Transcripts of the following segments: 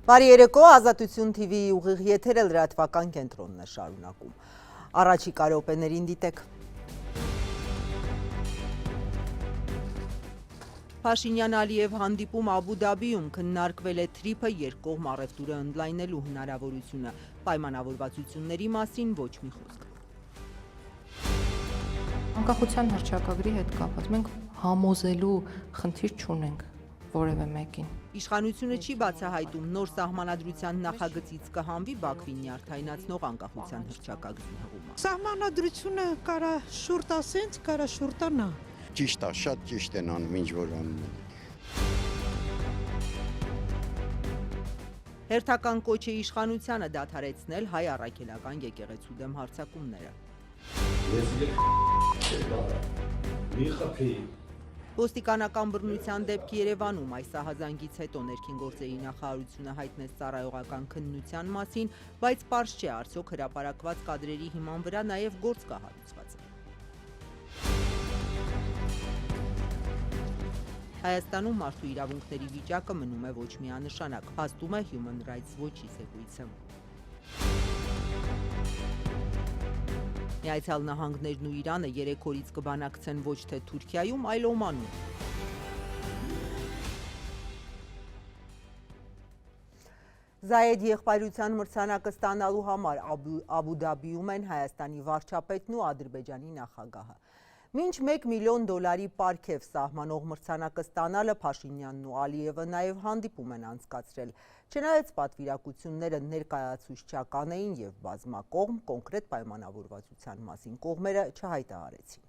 Բարի երեկո, Ազատություն TV ուղիղ եթերը լրատվական կենտրոնն է շարունակում։ Առաջիկա րոպեներին դիտեք։ Փաշինյան-Ալիև հանդիպում Աբու Դաբիում քննարկվել է թրիփը երկկողմ առևտուրը ընդլայնելու հնարավորությունը, պայմանավորվածությունների մասին ոչ մի խոսք։ Անկախության հռչակագրի հետ կապված մենք համոզելու խնդիր չունենք որևէ մեկին։ Իշխանությունը չի բացահայտում նոր սահմանադրության նախագծից կհանվի Բաքվին նյարդայնացնող անկախության հռչակագրի հղումը։ Սահմանադրությունը կարա շուրտ ասենց, կարա շուրտանա։ Ճիշտ է, շատ ճիշտ են անում, ինչ որ անում են։ Հերթական կոչ է իշխանությանը դադարեցնել հայ առաքելական եկեղեցու դեմ հարձակումները։ Ոստիկանական բռնության դեպքի Երևանում այս ահազանգից հետո ներքին գործերի նախարարությունը հայտնեց ծառայողական քննության մասին, բայց պարզ չէ արդյոք հրապարակված կադրերի հիման վրա նաև գործ կա հարուցված։ Հայաստանում մարդու իրավունքների վիճակը մնում է ոչ միանշանակ, փաստում է Human Rights Watch-ի զեկույցը։ Միացյալ Նահանգներն ու Իրանը 3 օրից կբանակցեն ոչ թե Թուրքիայում, այլ Օմանում։ Զայեդ եղբայրության մրցանակը ստանալու համար Աբու Դաբիում են Հայաստանի վարչապետն ու Ադրբեջանի նախագահը։ Մինչ $1 միլիոն պարգև սահմանող մրցանակը ստանալը Փաշինյանն ու Ալիևը նաև հանդիպում են անցկացրել։ Չնայած պատվիրակությունները ներկայացուցչական էին և բազմակողմ, կոնկրետ պայմանավորվածության մասին կողմերը չհայտարարեցին։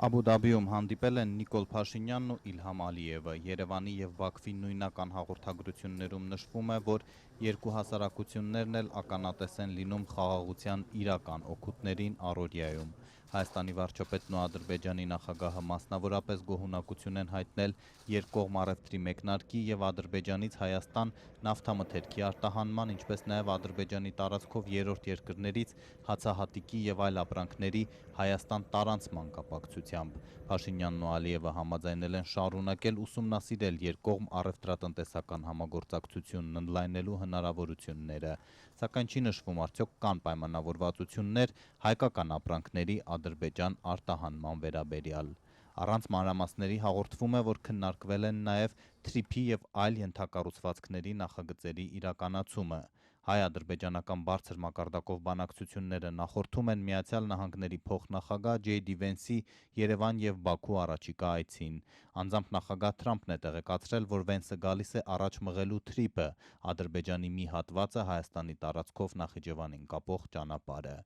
Աբու Դաբիում հանդիպել են Նիկոլ Փաշինյանն ու Իլհամ Ալիևը։ Երևանի եւ Բաքվի նույնական հաղորդագրություններում նշվում է, որ երկու հասարակություններն էլ ականատես են լինում խաղաղության իրական օգուտներին առօրյայում։ Հայաստանի վարչապետն ու Ադրբեջանի նախագահը մասնավորապես գոհունակություն են հայտնել երկկողմ առևտրի մեկնարկի եւ Ադրբեջանից Հայաստան նավթամթերքի արտահանման, ինչպես նաեւ Ադրբեջանի տարածքով երրորդ երկրներից հացահատիկի եւ այլ ապրանքների Հայաստան տարանցման կապակցությամբ։ Փաշինյանն ու Ալիևը համաձայնել են շարունակել ուսումնասիրել երկկողմ առևտրատնտեսական համագործակցությունն ընդլայնելու հնարավորությունները, սակայն չի նշվում արդյոք կան պայմանավորվածություններ հայկական ապրանքների Ադրբեջան արտահանման վերաբերյալ։ Առանց մանրամասների հաղորդվում է, որ քննարկվել են նաև թրիփի եւ այլ ենթակառուցվածքների նախագծերի իրականացումը։ Հայ-ադրբեջանական բարձր մակարդակով բանակցությունները նախորդում են Միացյալ Նահանգների փոխնախագահ Ջեյ Վենսի Երևան եւ Բաքու առաջիկա այցին։ Անձամբ նախագահ Թրամփն է տեղեկացրել, որ Վենսը գալիս է առաջ մղելու թրիփը, Ադրբեջանի մի հատվածը Հայաստանի տարածքով Նախիջևանին կապող ճանապարհը։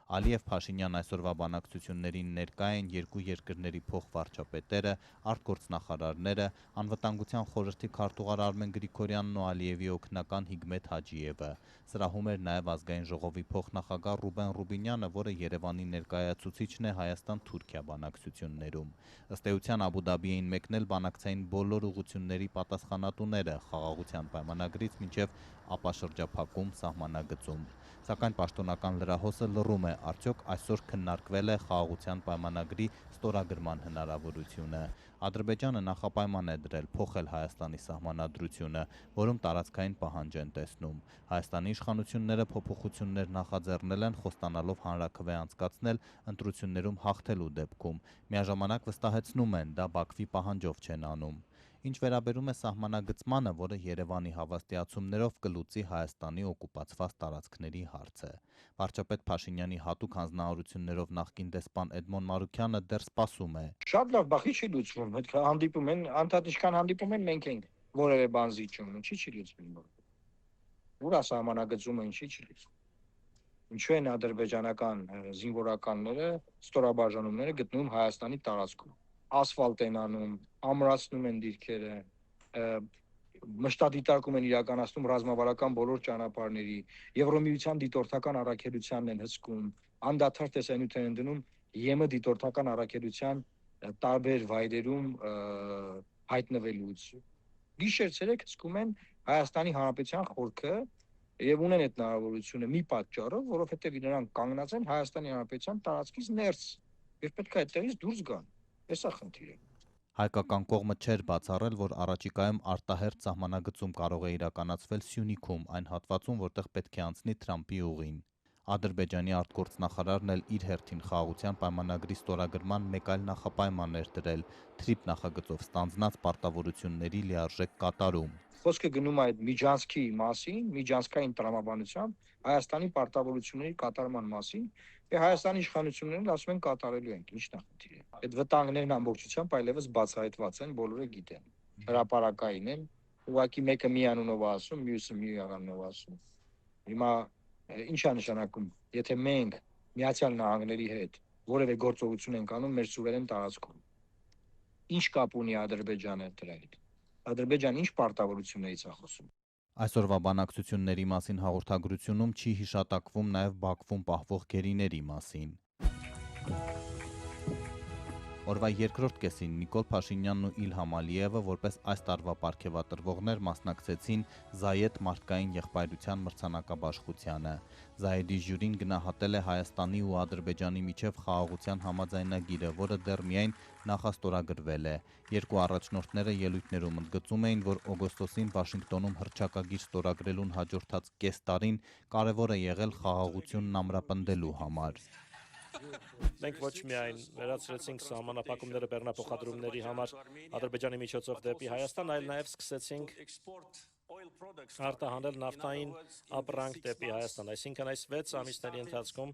Ալիև-Փաշինյան այսօրվա բանակցություններին ներկա են երկու երկրների փոխվարչապետերը, արտգործնախարարները, անվտանգության խորհրդի քարտուղար Արմեն Գրիգորյանն ու Ալիևի օգնական Հիգմեթ Հաջիևը։ Սրահում էր նաև ազգային ժողովի փոխնախագահ Ռուբեն Ռուբինյանը, որը Երևանի ներկայացուցիչն է Հայաստան-Թուրքիա բանակցություններում։ Ըստ էության Աբու Դաբի էին մեկնել բանակցային բոլոր ուղղությունների պատասխանատուները խաղաղության պայմանագրից մինչև ապաշրջափակում սահմանագծում։ Սակայն պաշտոնական լրահոսը լռում է, արդյոք այսօր քննարկվել է խաղաղության պայմանագրի ստորագրման հնարավորությունը։ Ադրբեջանը նախապայման է դրել փոխել Հայաստանի սահմանադրությունը, որում տարածքային պահանջ են տեսնում։ Հայաստանի իշխանությունները փոփոխություններ նախաձեռնել են, խոստանալով հանրաքվե անցկացնել ընտրություններում հաղթելու դեպքում։ Միաժամանակ վստահեցնում են, դա Բաքվի պահանջով չեն անում։ Ինչ վերաբերում է սահմանագծմանը, որը Երևանի հավաստիացումներով կլուծի Հայաստանի օկուպացված տարածքների հարցը։ Վարչապետ Փաշինյանի հատուկ հանձնարարություններով նախկին դեսպան Էդմոն Մարուքյանը դեռ սպասում է։ Շատ լավ, բախի չի լուծվում, հետ հանդիպում են, անդադ ինչքան հանդիպում են, մենք ենք որևէ բան զիջում, ինչի չի լուծվում։ Ուրա սահմանագծումը ինչի չի լուծվում։ Ինչու են ադրբեջանական զինվորականները, ստորաբաժանումները գտնվում Հայաստանի տարածքում։ Ասֆալտ են անում, ամրացնում են դիրքերը, մշտադիտարկում են իրականացնում ռազմավարական բոլոր ճանապարհների, Եվրոմիության դիտորդական առաքելությանն են հսկում, անդադար տեսանյութ են դնում ԵՄ դիտորդական առաքելության տարբեր վայրերում հայտնվելուց։ Գիշեր-ցերեկ հսկում են Հայաստանի Հանրապետության խորքը եւ ունեն այդ հնարավորությունը մի պատճառով, որովհետեւ նրանք կանգնած են Հայաստանի Հանրապետության տարածքից ներս եւ պետք է այդտեղից դուրս գան։ Էսա խնդիրը։ Հայկական կողմը չէր բացառել, որ առաջիկայում արտահերթ սահմանագծում կարող է իրականացվել Սյունիքում, այն հատվածում, որտեղ պետք է անցնի Թրամփի ուղին։ Ադրբեջանի արտգործնախարարն էլ իր հերթին խաղաղության պայմանագրի ստորագրման մեկ այլ նախապայման էր դրել՝ թրիփ նախագծով ստանձնած պարտավորությունների լիարժեք կատարում։ Խոսքը գնում է այդ միջանցքի մասին, միջանցքային տրամաբանությամբ Հայաստանի պարտավորությունների կատարման մասին, եւ Հայաստանի իշխանություններն ասում են կատարելու ենք, ի՞նչն է խնդիրը։ Այդ վտանգներն ամբողջությամբ այլևս բացահայտված են, բոլորը գիտեն։ Հրապարակային են, ուղղակի մեկը մի անունով է ասում, մյուսը մի անունով է ասում։ Հիմա ինչ է նշանակում, եթե մենք Միացյալ Նահանգների հետ որևէ գործողություն ենք անում մեր սուվերեն տարածքում։ Ինչ կապ ունի Ադրբեջանը դրա հետ։ Ադրբեջանը ինչ պարտավորություններից է խոսում։ Այսօրվա բանակցությունների մասին հաղորդագրությունում չի հիշատակվում նաև Բաքվում պահվող գերիների մասին։ Օրվա երկրորդ կեսին Նիկոլ Փաշինյանն ու Իլհամ Ալիևը որպես այս տարվա պարգևատրվողներ մասնակցեցին Զայեդ մարդկային եղբայրության մրցանակաբաշխությանը։ Զայեդի ժյուրին գնահատել է Հայաստանի ու Ադրբեջանի միջև խաղաղության համաձայնագիրը, որը դեռ միայն նախաստորագրվել է։ Երկու առաջնորդները ելույթներում ընդգծում էին, որ օգոստոսին Վաշինգտոնում հռչակագիր ստորագրելուն հաջորդած կես տարին կարևոր է եղել խաղաղությունն ամրապնդելու համար։ Մենք ոչ միայն վերացրեցինք սահմանափակումները բեռնափոխադրումների համար Ադրբեջանի միջոցով դեպի Հայաստան, այլ նաև սկսեցինք արտահանել նավթային ապրանք դեպի Հայաստան։ Այսինքն այս 6 ամիսների ընթացքում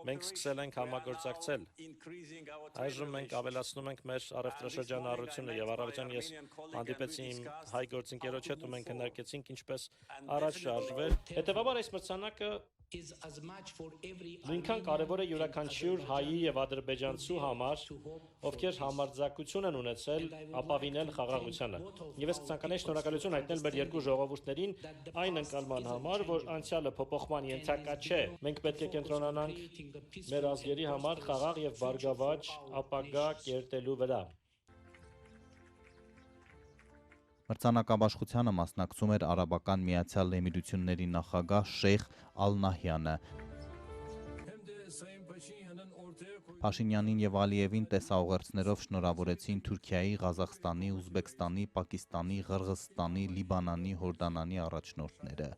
մենք սկսել ենք համագործակցել։ Այժմ մենք ավելացնում ենք մեր առևտրաշրջանառությունը եւ առավոտյան ես հանդիպեցի իմ հայ գործընկերոջ հետ ու մենք քննարկեցինք ինչպես առաջ շարժվել։ Հետևաբար այս մրցանակը նույնքան կարևոր է յուրաքանչյուր հայի եւ ադրբեջանցու համար, ովքեր համարձակություն են ունեցել ապավինել խաղաղությանը։ Եվ ես կցանկանայի շնորհակալություն հայտնել մեր երկու ժողովուրդներին այն ընկալման համար, որ անցյալը փոփոխման ենթակա չէ։ Մենք պետք է կենտրոնանանք մեր ազգերի համար խաղաղ եւ բարգավաճ ապագա կերտելու վրա։ Մրցանակաբաշխությանը մասնակցում էր Արաբական Միացյալ Էմիրությունների նախագահ Շեյխ Ալ-Նահյանը։ Փաշինյանին եւ Ալիևին տեսաուղերձներով շնորհավորեցին Թուրքիայի, Ղազախստանի, Ուզբեկստանի, Պակիստանի, Ղրղզստանի, Լիբանանի, Հորդանանի առաջնորդները։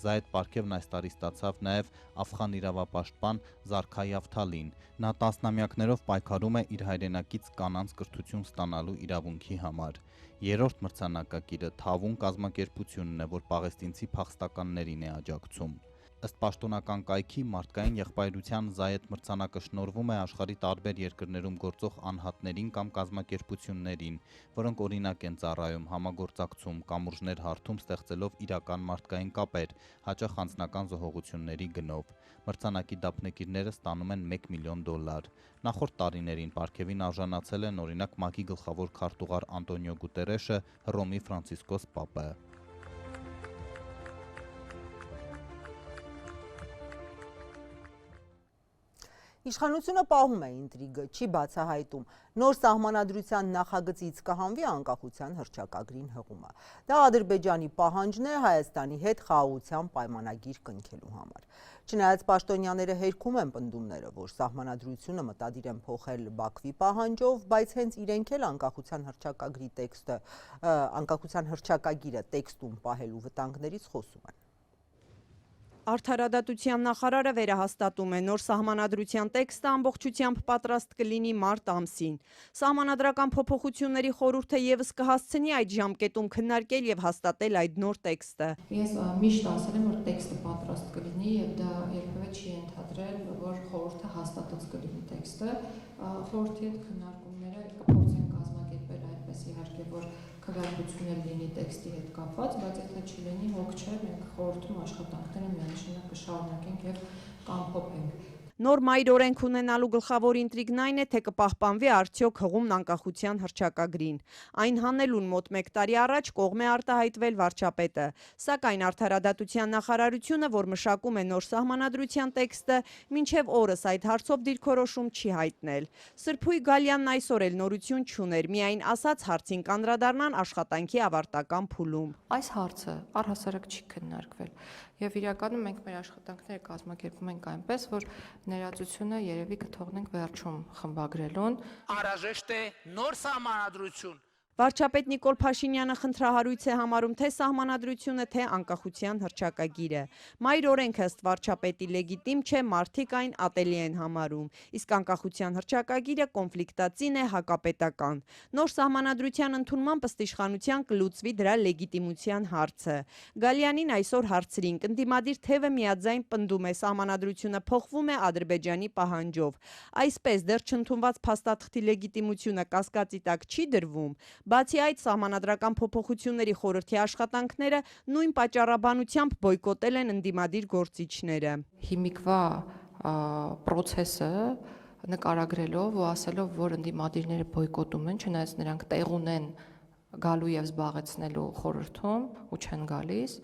Զայեդ պարգևն այս տարի ստացավ նաև աֆղան իրավապաշտպան Զարքայ Ավթալին։ Նա տասնամյակներով պայքարում է իր հայրենակից կանանց կրթություն ստանալու իրավունքի համար։ Երրորդ մրցանակակիրը Թավուն կազմակերպությունն է, որ պաղեստինցի փախստականներին է աջակցում։ Ըստ պաշտոնական կայքի մարդկային եղբայրության Զայեդ մրցանակը շնորհվում է աշխարհի տարբեր երկրներում գործող անհատներին կամ կազմակերպություններին, որոնք օրինակ են ծառայում, համագործակցում, կամուրջներ հարթում ստեղծելով իրական մարդկային կապեր, հաճախ անձնական զոհողությունների գնով։ Մրցանակի դափնեկիրները ստանում են $1 միլիոն։ Նախորդ տարիներին պարգևին արժանացել են օրինակ ՄԱԿ-ի գլխավոր քարտուղար Անտոնիո Գուտերեշը, Հռոմի Ֆրանցիսկոս Պապը։ Իշխանությունը պահում է ինտրիգը, չի բացահայտում։ Նոր սահմանադրության նախագծից կհանվի անկախության հռչակագրին հղումը։ Դա Ադրբեջանի պահանջն է Հայաստանի հետ խաղաղության պայմանագիր կնքելու համար։ Չնայած պաշտոնյաները հերքում են պնդումները, որ սահմանադրությունը մտադիր են փոխել Բաքվի պահանջով, բայց հենց իրենք էլ անկախության հռչակագիրը տեքստում պահելու վտանգներից խոսում են։ Արդարադատության նախարարը վերահաստատում է նոր սահմանադրության տեքստը ամբողջությամբ պատրաստ կլինի մարտ ամսին։ Սահմանադրական փոփոխությունների խորհուրդը եւս կհասցնի այդ ժամկետում քննարկել եւ հաստատել այդ նոր տեքստը։ Ես միշտ ասել եմ, որ տեքստը պատրաստ կլինի եւ դա երբևէ չի ենթադրել, որ խորհուրդը հաստատած կլինի տեքստը։ Խորհրդի հետ քննարկումները կփորձեն կազմակերպել այդպես իհարկե, որ քվեարկություններ լինի տեքստի հետ կապված, բայց եթե չլինի հոգ չէ, մենք խորհրդում աշխատանքները միանշանակ կշարունակենք եւ կամփոփենք։ Նոր մայր օրենք ունենալու գլխավոր ինտրիգն այն է, թե կպահպանվի արդյոք հղումն անկախության հռչակագրին։ Այն հանելուն մոտ 1 տարի առաջ կողմ է արտահայտվել վարչապետը, սակայն Արդարադատության նախարարությունը, որ մշակում է նոր սահմանադրության տեքստը, մինչև օրս այդ հարցով դիրքորոշում չի հայտնել։ Սրբույր Գալյանն այսօր էլ նորություն չուներ, միայն ասաց հարցին կանդրադառնան աշխատանքի ավարտական փուլում։ Այս հարցը առհասարակ չի քննարկվել։ Եվ իրականում մենք մեր աշխատանքները կազմակերպում ենք այնպես, որ ներածությունը երևի կթողնենք վերջում խմբագրելուն։ Անհրաժեշտ է նոր սահմանադրություն։ Վարչապետ Նիկոլ Փաշինյանը խնդրահարույց է համարում թե սահմանադրությունը, թե անկախության հռչակագիրը։ Մայր օրենքը ըստ վարչապետի լեգիտիմ չէ, մարդիկ այն ատելի են համարում, իսկ անկախության հռչակագիրը կոնֆլիկտածին է, հակապետական։ Նոր սահմանադրության ընդունմամբ ըստ իշխանության կլուծվի դրա լեգիտիմության հարցը։ Գալյանին այսօր հարցրին, ընդդիմադիր թևը միաձայն պնդում է սահմանադրությունը փոխվում է Ադրբեջանի պահանջով։ Այսպես դեռ չընդունված փաստաթղթի լեգիտիմությունը կասկածի տակ չի դրվում։ Բացի այդ, սահմանադրական փոփոխությունների խորհրդի աշխատանքները նույն պատճառաբանությամբ բոյկոտել են ընդդիմադիր գործիչները։ Հիմիկվա պրոցեսը նկարագրելով ու ասելով, որ ընդդիմադիրները բոյկոտում են, չնայած նրանք տեղ ունեն գալու եւ զբաղեցնելու խորհրդում ու չեն գալիս,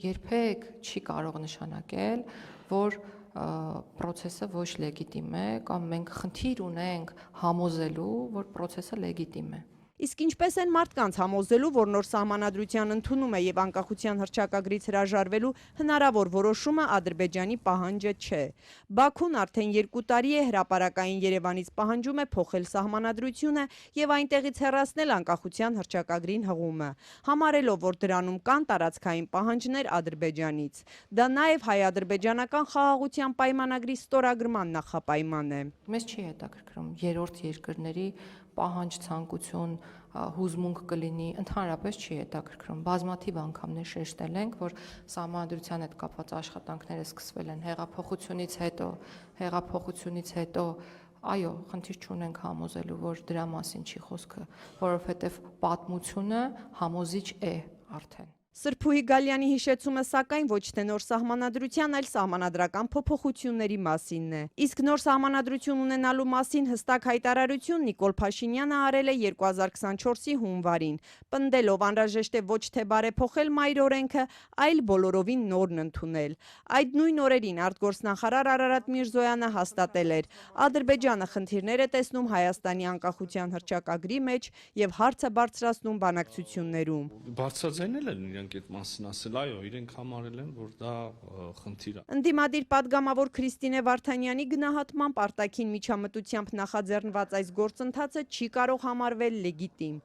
երբեք չի կարող նշանակել, որ պրոցեսը ոչ լեգիտիմ է կամ մենք խնդիր ունենք համոզելու, որ պրոցեսը լեգիտիմ է։ Իսկ ինչպես են մարդկանց համոզելու, որ նոր սահմանադրության ընդունումը եւ անկախության հռչակագրից հրաժարվելու հնարավոր որոշումը Ադրբեջանի պահանջը չէ։ Բաքուն արդեն 2 տարի է հրապարակային Երևանից պահանջում է փոխել սահմանադրությունը եւ այնտեղից հեռացնել անկախության հռչակագրին հղումը, համարելով, որ դրանում կան տարածքային պահանջներ Ադրբեջանից։ Դա նաեւ հայ-ադրբեջանական խաղաղության պայմանագրի ստորագրման նախապայման է։ Մեզ չի հետաքրքրում երրորդ երկրների պահանջ, ցանկություն, հուզմունք կլինի, ընդհանրապես չի հետաքրքրում։ Բազմաթիվ անգամներ շեշտել ենք, որ սահմանադրության հետ կապված աշխատանքները սկսվել են հեղափոխությունից հետո, այո, խնդիր չունենք համոզելու, որ դրա մասին չի խոսքը, որովհետև պատմությունը համոզիչ է արդեն։ Սրփուհի Գալյանի հիշեցումը սակայն ոչ թե նոր սահմանադրության, այլ սահմանադրական փոփոխությունների մասինն է։ Իսկ նոր սահմանադրություն ունենալու մասին հստակ հայտարարություն Նիկոլ Փաշինյանը արել է 2024-ի հունվարին, պնդելով անհրաժեշտ է ոչ թե բարեփոխել մայր օրենքը, այլ բոլորովին նորն ընդունել։ Այդ նույն օրերին արտգործնախարար Արարատ Միրզոյանը հաստատել էր. Ադրբեջանը խնդիրներ է տեսնում Հայաստանի անկախության հռչակագրի մեջ եւ հարցը բարձրացնում բանակցություններում։ Բարձրաձայնել են իրենք այդ մասին ասել, այո, իրենք համարել են, որ դա խնդիր է։ Ընդդիմադիր падգամավոր Քրիստինե Վարդանյանի գնահատմամբ արտաքին միջամտությամբ նախաձեռնված այս գործընթացը չի կարող համարվել լեգիտիմ։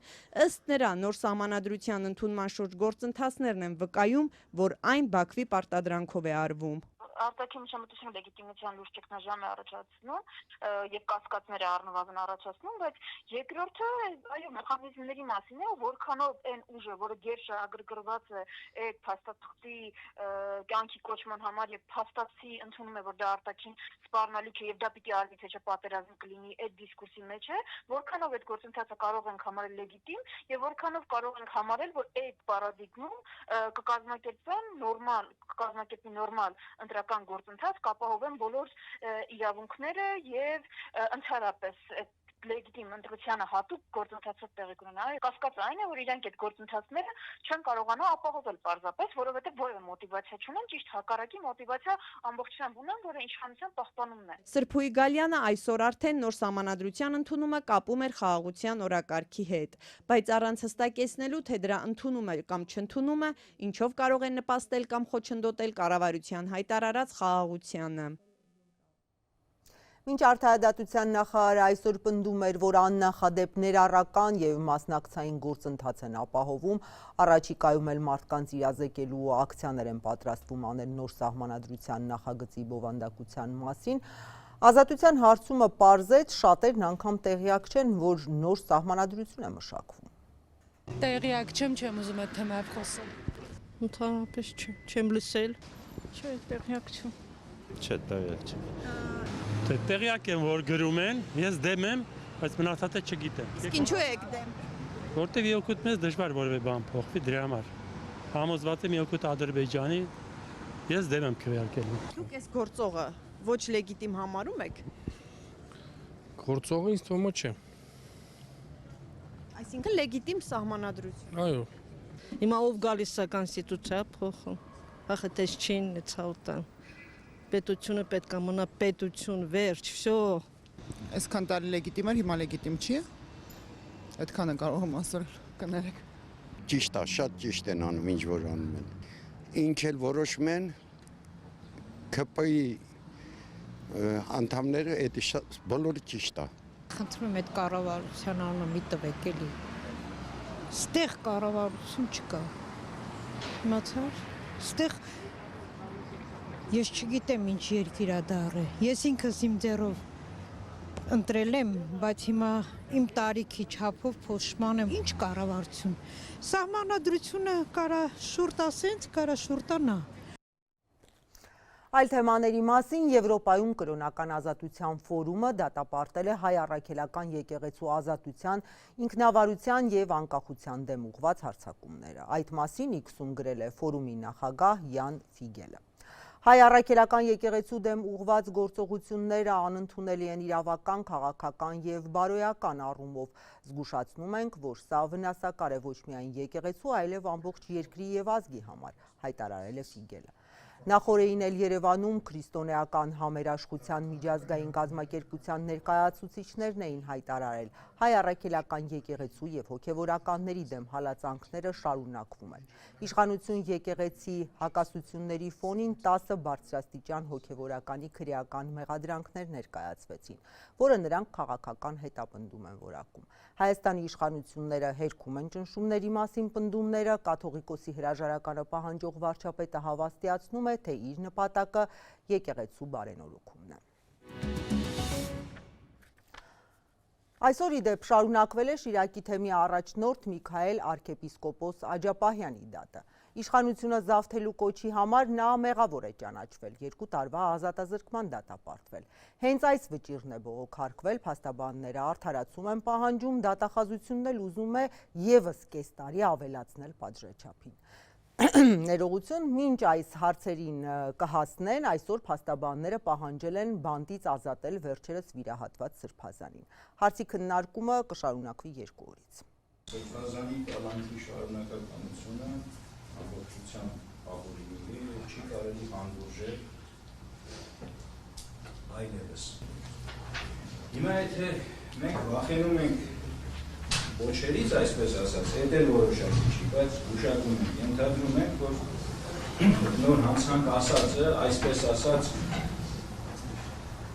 Ըստ նրա, նոր սահմանադրության ընդունման շուրջ գործընթացներն են վկայում, որ այն Բաքվի պարտադրանքով է արվում։ Արտաքին միջամտությունը լեգիտիմության լուրջ ճգնաժամ է առաջացնում եւ կասկածներ է առնվազն առաջացնում, բայց երկրորդը այո մեխանիզմների մասին է, որքանով այն ուժը, որը գերշահագրգռված է այդ փաստաթղթի կյանքի կոչման համար եւ փաստացի ընդունում է, որ դա արտաքին սպառնալիք է եւ դա պիտի արվի թե չէ պատերազմ կլինի այդ դիսկուրսի մեջ է, որքանով այդ գործընթացը կարող ենք համարել լեգիտիմ եւ որքանով կարող ենք համարել, որ այդ պարադիգմում կկազմակերպի նորմալ ընտրական գործընթաց կապահովեն բոլոր իրավունքները եւ ընդհանրապես լեգիտիմ ընտրությանը հատուկ գործընթացով տեղի կունենա։ Կասկածը այն է, որ իրենք այդ գործընթացները չեն կարողանա ապահովել պարզապես, որովհետեւ որևէ մոտիվացիա չունեն, ճիշտ հակառակի մոտիվացիա ամբողջությամբ ունեն, որը իշխանության պահպանումն է։ Սրփուհի Գալյանը այսօր արդեն նոր սահմանադրության ընդունումը կապում էր խաղաղության օրակարգի հետ, բայց առանց հստակեցնելու, թե դրա ընդունումը կամ չընդունումը ինչով կարող է նպաստել կամ խոչընդոտել կառավարության հայտարարած խաղաղությանը։ Մինչ արտահայտության նախարարը այսօր պնդում էր, որ աննախադեպ ներառական եւ մասնակցային գործընթաց են ապահովում, առաջիկայում էլ մարդկանց իրազեկելու ակցիաներ են պատրաստվում անել նոր սահմանադրության նախագծի բովանդակության մասին, Ազատության հարցումը պարզեց, շատերն անգամ տեղյակ չեն, որ նոր սահմանադրություն է մշակվում։ Տեղյակ չեմ ուզում այդ թեմայով խոսել։ Ընդհանրապես չեմ լսել։ Չէ, տեղյակ չեմ։ Չէ, տեղյակ չեմ։ Տեղյակ եմ, որ գրում են, ես դեմ եմ, բայց մնացածը չգիտեմ։ Իսկ ինչու եք դեմ։ Որտեվ իօգուտ մեզ դժվար որևէ բան փոխվի դրա համար։ Համոզված եմ իօգուտ Ադրբեջանի, ես դեմ եմ քվեարկելու։ Դուք այս գործողը ոչ լեգիտիմ համարում եք։ Գործողը ինձ թվում է չէ։ Այսինքն լեգիտիմ սահմանադրություն։ Այո։ Հիմա ով գալիս է կոնստիտուցիա փոխում։ Ախը դες չին ցավտան։ Պետությունը պետք է մնա պետություն, վերջ, վсё։ Այսքան տարի լեգիտիմ էր, հիմա լեգիտիմ չի։ Այդքանը կարող եմ ասել, կներեք։ Ճիշտ է, շատ ճիշտ են անում, ինչ որ անում են։ Ինչ էլ որոշում են, ԿՊ-ի անդամները էդի բոլորը ճիշտ է։ Խնդրում եմ այդ կառավարության անունը մի տվեք էլի։ Ստեղ կառավարություն չկա։ Իմացար։ Ստեղ ես չգիտեմ ինչ երկիր է դառը։ Ես ինքս իմ ձեռով ընտրել եմ, բայց հիմա իմ տարիքի չափով փոշման եմ։ Ինչ կառավարություն։ Սահմանադրությունը կարա շուրտ ասենց, կարա շուրտանա։ Այլ թեմաների մասին Եվրոպայում կրոնական ազատության ֆորումը դատապարտել է հայ առաքելական եկեղեցու ազատության, ինքնավարության և անկախության դեմ ուղղված հարձակումները։ Այդ մասին X-ում գրել է ֆորումի նախագահ Յան Ֆիգելը։ Հայ առաքելական եկեղեցու դեմ ուղղված գործողությունները անընդունելի են իրավական, քաղաքական և բարոյական առումով։ Զգուշացնում ենք, որ սա վնասակար է ոչ միայն եկեղեցու, այլև ամբողջ երկրի և ազգի համար, հայտարարել է Ֆիգելը։ Նախորդին էլ Երևանում քրիստոնեական համերաշխության միջազգային կազմակերպության ներկայացուցիչներն էին հայտարարել հայ առաքելական եկեղեցու և հոգևորականների դեմ հալածանքները շարունակվում են։ Իշխանություն եկեղեցի հակասությունների ֆոնին 10 բարձրաստիճան հոգևորականի քրեական մեղադրանքներ ներկայացվեցին, որը նրանք քաղաքական հետապնդում են որակում։ Հայաստանի իշխանությունները հերքում են ճնշումների մասին պնդումները, կաթողիկոսի հրաժարականը պահանջող վարչապետը հավաստիացնում է, թե իր նպատակը եկեղեցու բարենորոգումն է։ Այսօր ի դեպ շարունակվել է Շիրակի թեմի առաջնորդ Միքայել arczepiskopos Աջապահյանի դատը։ Իշխանությունը զավթելու կոչի համար նա մեղավոր է ճանաչվել, 2 տարվա ազատազրկման դատապարտվել։ Հենց այս վճիռն է բողոքարկվել, փաստաբանները արդարացում են պահանջում, դատախազությունն էլ ուզում է ևս կես տարի ավելացնել պատժեչափին։ Ներողություն, մինչ այս հարցերին կհասնեն, այսօր փաստաբանները պահանջել են բանտից ազատել վերջերս վիրահատված Սրբազանին։ Հարցի քննարկումը կշարունակվի 2 օրից։ Սրբազանի կալանքի շարունակականությունը ամբողջության ապօրինի չի կարելի հանդուրժել այլևս։ Հիմա եթե մենք վախենում ենք ոչերից, այսպես ասած, հետ էլ որոշակի չի, բայց ուշադրում ենք, ենթադրում ենք, որ նոր հանցանք ասածը, այսպես ասած,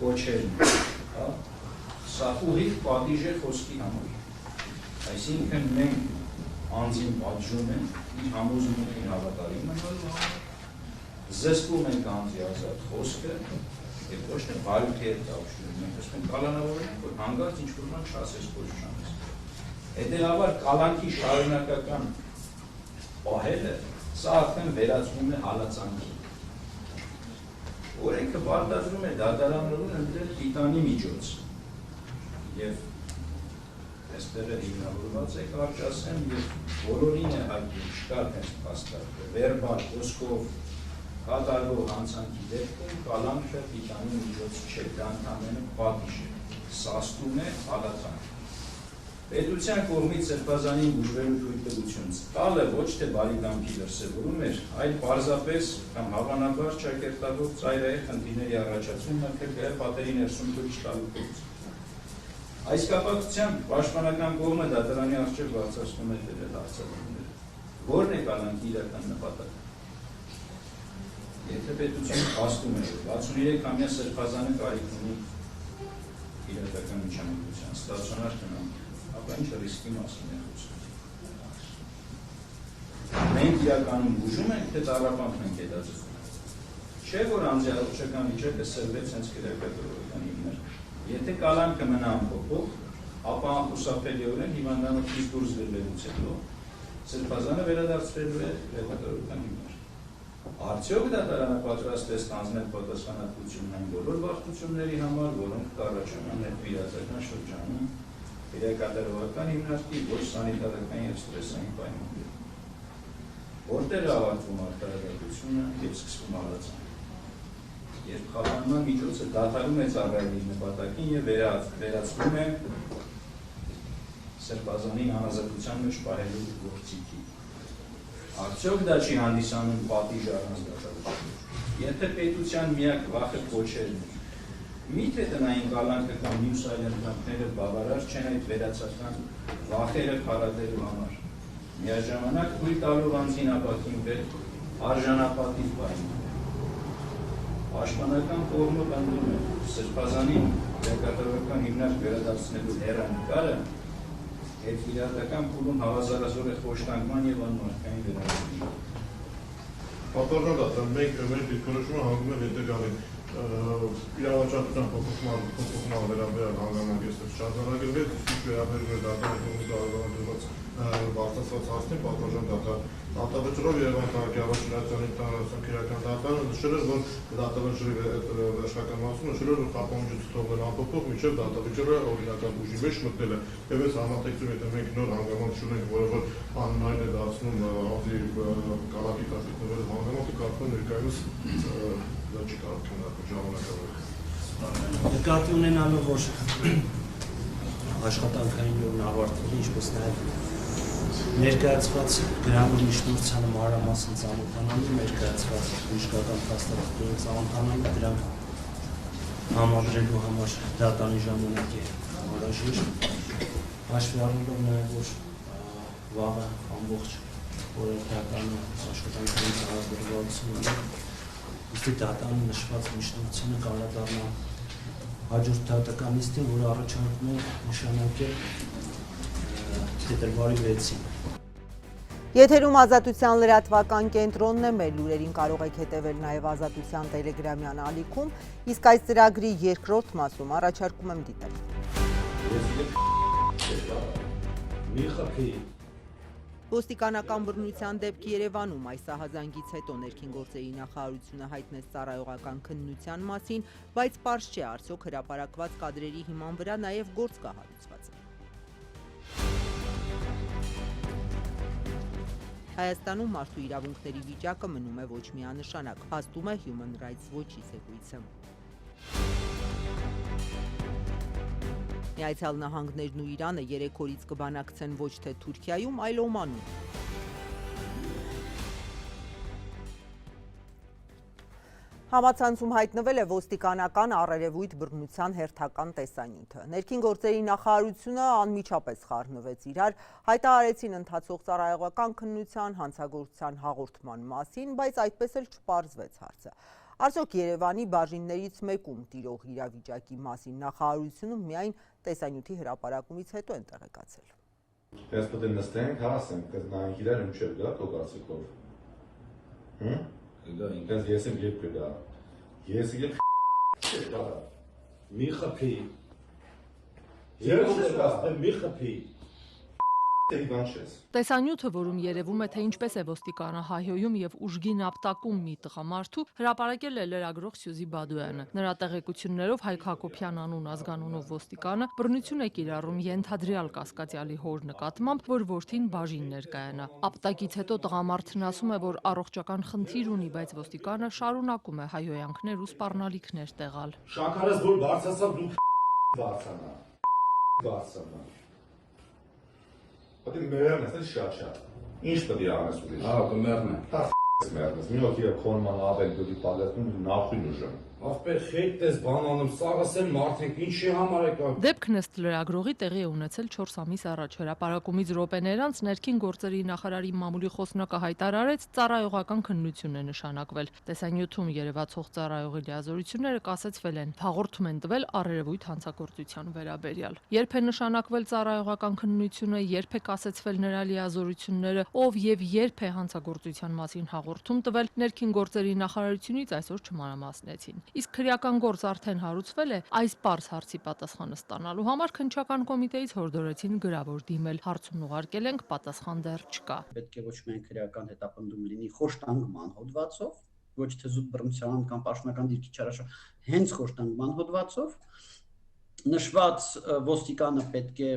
ոչերն է, սա ուղիղ պատիժ է խոսքի համար։ Այսինքն մենք անձին պատժում ենք, իր համոզմունքին հավատարիմ մնալու համար, զսպում ենք անձի ազատ խոսքը, եւ ոչ թե բարույթի հետ տավշում ենք, ասում կալանավորում ենք, որ հանգարց ինչ-որ բան չասես, ոչ չանես։ Հետևաբար կալանքի շարունակական պահելը, սա արդեն վերածվում է հալածանքի։ Օրենքը պարտադրում է դատարաններուն ընտրել պիտանի միջոց։ Եվ այստեղ հիմնավորված է կարճ ասեմ, եւ բոլորին է հայտնի, չկա տես փաստարկը, վերբալ, խոսքով կատարվող հանցանքի դեպքում կալանքը պիտանի միջոց չէ, դա ընդամենը պատիժ է, սաստում է հալածանք։ Պետության կողմից Սրբազանին բուժվելու թույլտվություն տալը ոչ թե բարի կամքի դրսևորում էր, այլ պարզապես կամ հավանաբար ճակերտավոր ծայրահեղ խնդիրների առաջացումն արկել պատերի ներսում թույլ չտալու կողմից։ Այս կապակցությամբ պաշտպանական կողմը դատարանի առջև բարձրացնում է դրել հարցադրումները։ Որն է կալանքի իրական նպատակը։ Եթե պետությունը փաստում է, որ 63-ամյա Սրբազանը կարիք ունի իրական միջամտության ստացիոնար տնամք, ապա ինչ ռիսկի մասին է խոսքը։ Մենք իրականում բուժում ենք, թե տառապանք ենք հետաձգում։ Չէ, որ անձի առողջական վիճակը սրվեց հենց քրեակատորական հիմներ։ Եթե կալանքը մնա անփոփոխ, ապա անխուսափելիորեն հիվանդանոցից դուրս գալուց հետո Սրբազանը վերադարձվելու է քրեակատորական հիմներ։ Արդյոք դատարանը պատրաստ է ստանձնել պատասխանատվությունն այն բոլոր բարդությունների համար, որոնք կառաջանան հետվիրացական շրջանում քրեակատարողական հիմնարկի ոչ սանիտարական և ստրեսային պայմաններում։ Որտեղ է ավարտվում արդարադատությունը և սկսվում հալածանքը։ Երբ խափանման միջոցը դադարում է ծառայել իր նպատակին և վերածվում է Սրբազանին անազատության մեջ պահելու գործիքի։ Արդյոք դա չի հանդիսանում պատիժ առանց դատավարժության։ Եթե պետության միակ վախը կոչերն է, միթե տնային կալանքը կամ մյուս այլ ընդհանքները բավարար չեն այդ վերացական վախերը փարատելու համար։ Միաժամանակ թույլ տալով անձին ապակին վեր արժանապատիվ պայմաններ։ Պաշտպանական կողմը պնդում է Սրբազանի ղեկավարական հիմնարկ վերադարձնելու հեռանկարը հետվիրատական փուլում հավասարազոր է խոշտանգման եւ անմարդկային վերաբերմունքի։ Պատառնալա, մենք մեր դիրքորոշումը հանգում է հետեւյալին իրավաչափության փոփոխման վերաբերյալ հանգամանքով շարժանագրվել, իսկ վերաբերում է դատարանների կառավարված բարձրացված հասցին պատվաժան դատավճռով Երևան քաղաքի ավարտարանի տարածության քրեական դատարանը նշել էր, որ դատավճռի վերջնական մասում նշել էր, որ կապանջից թողնել անփոփոխ մինչև դատավճռը օրինական ուժի մեջ մտնել է։ Եվ այս համատեքստում եթե մենք նոր հանգամանք չունենք, որը որ անհնարին է դարձնում ազգի քաղաքի կազմակերպելու հանգամանքը, կարծում եմ ներկայումս դա չի կարող քննարկել ժամանակավոր։ Նկատի ունենալով, որ աշխատանքային օրն ավարտվի, ինչպես նաև ներկայացված գրավոր միջնորդությանը մանրամասն ծանոթանալու, ներկայացված բժշկական փաստաթղթերով ծանոթանալու, դրանք համադրելու համար դատանի ժամանակ է անհրաժեշտ, հաշվի առնելով նաև, որ վաղը ամբողջ օրենսդրական աշխատանքային ծառայողություն ունի, ուստի դատանի նշված միջնորդությունը կարող է դառնալ հաջորդ դատական նիստին, որը առաջարկում է նշանակել փետրվարի 6-ին։ Եթերում Ազատության լրատվական կենտրոնն է, մեր լուրերին կարող եք հետևել նաև Ազատության տելեգրամյան ալիքում, իսկ այս ծրագրի երկրորդ մասում առաջարկում եմ դիտել։ Ոստիկանական բռնության դեպք Երևանում այս ահազանգից հետո ներքին գործերի նախարարությունը հայտնեց ծառայողական քննության մասին, բայց պարզ չէ արդյոք հրապարակված կադրերի հիման վրա նաև գործ կա հարուցված։ Հայաստանում մարդու իրավունքների վիճակը մնում է ոչ միանշանակ, փաստում է Human Rights Watch-ի զեկույցը։ Միացյալ Նահանգներն ու Իրանը 3 օրից կբանակցեն ոչ թե Թուրքիայում, այլ Օմանում։ Համացանցում հայտնվել է ոստիկանական առերևույթ բռնության հերթական տեսանյութը։ Ներքին գործերի նախարարությունը անմիջապես խառնվեց իրար, հայտարարեցին ընթացող ծառայողական քննության հանցագործության հաղորդման մասին, բայց այդպես էլ չպարզվեց հարցը։ Արդյոք Երևանի բաժիններից մեկում տիրող իրավիճակի մասին նախարարությունը միայն տեսանյութի հրապարակումից հետո են տեղեկացել։ Ես պետք է նստենք, հասենք, կգնանք իրար ինչ էր գա, քո կարծիքով։ Ինքս ես եմ երբ կգա։ Ես եմ կգա։ Մի խփի։ Ես եմ մի խփի։ Տեսանյութը, որում երևում է, թե ինչպես է ոստիկանը հայհոյում եւ ուժգին ապտակում մի տղամարդու, հրապարակել է լրագրող Սյուզի Բադոյանը։ Նրա տեղեկություններով Հայկ Հակոբյան անուն ազգանունով ոստիկանը բռնություն է կիրառում ենթադրյալ կասկածյալի հոր նկատմամբ, որ որդին բաժին ներկայանա։ Ապտակից հետո տղամարդն ասում է, որ առողջական խնդիր ունի, բայց ոստիկանը շարունակում է հայհոյանքներ ու սպառնալիքներ տեղալ։ Շաքարս որ բարձրացավ դու բարձրանա։ Պետք է մերնես, էլ շատ։ Ինչ պետք է անես ուրիշ։ Կմերնեմ։ Մերնես, մի օքի քոնման ավել դուի պալետում նախին ուժը։ Ախպեր խետ ես բանանում, սաղս են մարդենք ինչի համար եկա։ Դեպքն ըստ լրագրողի տեղի է ունեցել 4 ամիս առաջ։ Հրապարակումից րոպեներ անց ներքին գործերի նախարարի մամուլի խոսնակը հայտարարեց, ծառայողական քննություն է նշանակվել։ Տեսանյութում երևացող ծառայողի լիազորությունները կասեցվել են, հաղորդում են տվել առերևույթ հանցագործության վերաբերյալ։ Երբ է նշանակվել ծառայողական քննությունը, երբ է կասեցվել նրա լիազորությունները, ով եւ երբ է հանցագործության մասին հաղորդում տվել, ներքին գործերի նախարարությունից այսօր չմանրամասնեցին։ Իսկ քրեական գործ արդեն հարուցվել է, այս պարզ հարցի պատասխանը ստանալու համար քննչական կոմիտեից հորդորեցին գրավոր դիմել։ Հարցումն ուղարկել ենք, պատասխան դեռ չկա։ Պետք է ոչ միայն քրեական հետապնդում լինի խոշտանգման հոդվածով, ոչ թե զուտ բռնության կամ պաշտոնական դիրքի չարաշահ, հենց խոշտանգման հոդվածով նշված ոստիկանը պետք է